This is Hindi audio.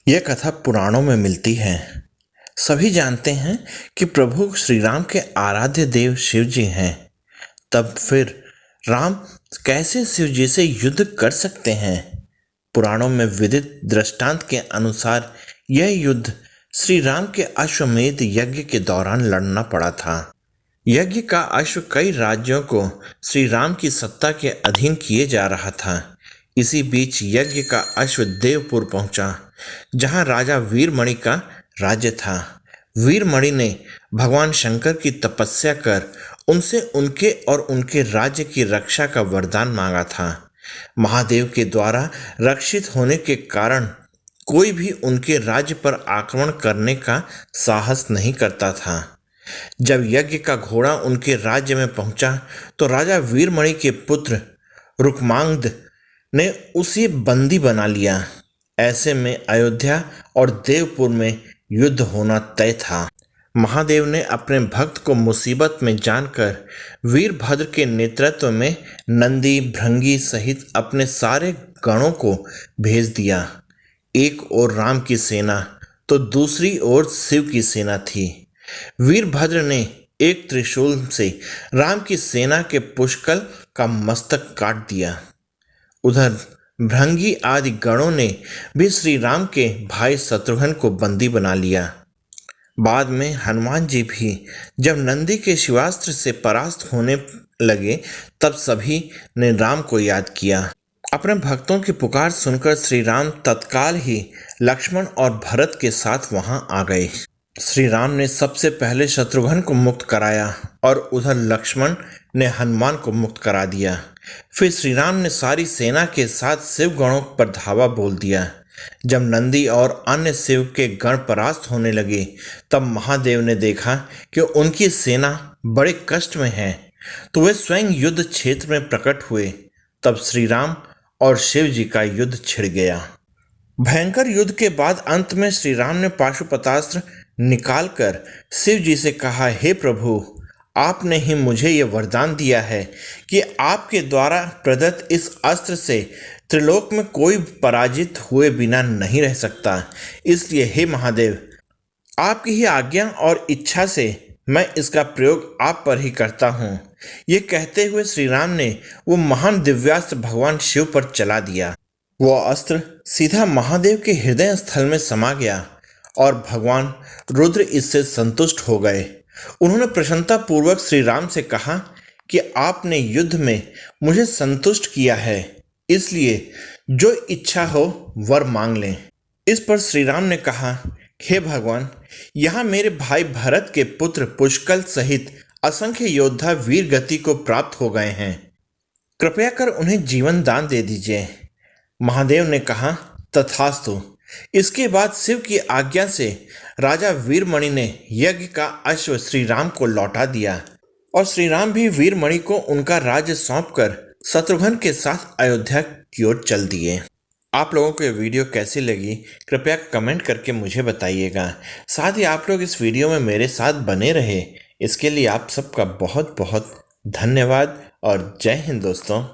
यह कथा पुराणों में मिलती है। सभी जानते हैं कि प्रभु श्री राम के आराध्य देव शिव जी हैं। तब फिर राम कैसे शिव जी से युद्ध कर सकते हैं? पुराणों में विदित दृष्टांत के अनुसार यह युद्ध श्री राम के अश्वमेध यज्ञ के दौरान लड़ना पड़ा था। यज्ञ का अश्व कई राज्यों को श्री राम की सत्ता के अधीन किए जा रहा था। इसी बीच यज्ञ का अश्व देवपुर पहुंचा, जहां राजा वीरमणि का राज्य था। वीरमणि ने भगवान शंकर की तपस्या कर उनसे उनके और उनके राज्य की रक्षा का वरदान मांगा था। महादेव के द्वारा रक्षित होने के कारण कोई भी उनके राज्य पर आक्रमण करने का साहस नहीं करता था। जब यज्ञ का घोड़ा उनके राज्य में पहुंचा तो राजा वीरमणि के पुत्र रुक्मांगद ने उसे बंदी बना लिया। ऐसे में अयोध्या और देवपुर में युद्ध होना तय था। महादेव ने अपने भक्त को मुसीबत में जानकर वीरभद्र के नेतृत्व में नंदी भृंगी सहित अपने सारे गणों को भेज दिया। एक ओर राम की सेना तो दूसरी ओर शिव की सेना थी। वीरभद्र ने एक त्रिशूल से राम की सेना के पुष्कल का मस्तक काट दिया। उधर भृंगी आदि गणों ने भी श्री राम के भाई शत्रुघ्न को बंदी बना लिया। बाद में हनुमान जी भी जब नंदी के शिवास्त्र से परास्त होने लगे, तब सभी ने राम को याद किया। अपने भक्तों की पुकार सुनकर श्री राम तत्काल ही लक्ष्मण और भरत के साथ वहां आ गए। श्री राम ने सबसे पहले शत्रुघ्न को मुक्त कराया और उधर लक्ष्मण ने हनुमान को मुक्त करा दिया। फिर श्री राम ने सारी सेना के साथ शिव गणों पर धावा बोल दिया। जब नंदी और अन्य शिव के गण परास्त होने लगे, तब महादेव ने देखा कि उनकी सेना बड़े कष्ट में है, तो वे स्वयं युद्ध क्षेत्र में प्रकट हुए। तब श्री राम और शिव जी का युद्ध छिड़ गया। भयंकर युद्ध के बाद अंत में श्री राम ने पाशुपतास्त्र निकालकर शिव जी से कहा, हे प्रभु, आपने ही मुझे यह वरदान दिया है कि आपके द्वारा प्रदत्त इस अस्त्र से त्रिलोक में कोई पराजित हुए बिना नहीं रह सकता। इसलिए हे महादेव, आपकी ही आज्ञा और इच्छा से मैं इसका प्रयोग आप पर ही करता हूँ। ये कहते हुए श्री राम ने वो महान दिव्यास्त्र भगवान शिव पर चला दिया। वो अस्त्र सीधा महादेव के हृदय स्थल में समा गया और भगवान रुद्र इससे संतुष्ट हो गए। उन्होंने प्रसन्नता पूर्वक श्री राम से कहा कि आपने युद्ध में मुझे संतुष्ट किया है, इसलिए जो इच्छा हो वर मांग लें। इस पर श्री राम ने कहा, हे भगवान, यहाँ मेरे भाई भरत के पुत्र पुष्कल सहित असंख्य योद्धा वीर गति को प्राप्त हो गए हैं, कृपया कर उन्हें जीवन दान दे दीजिए। महादेव ने कहा, तथास्तु। इसके बाद शिव की आज्ञा से राजा वीरमणि ने यज्ञ का अश्व श्री राम को लौटा दिया और श्री राम भी वीरमणि को उनका राज्य सौंपकर शत्रुघ्न के साथ अयोध्या की ओर चल दिए। आप लोगों को ये वीडियो कैसी लगी, कृपया कमेंट करके मुझे बताइएगा। साथ ही आप लोग इस वीडियो में मेरे साथ बने रहे, इसके लिए आप सबका बहुत बहुत धन्यवाद और जय हिंद दोस्तों।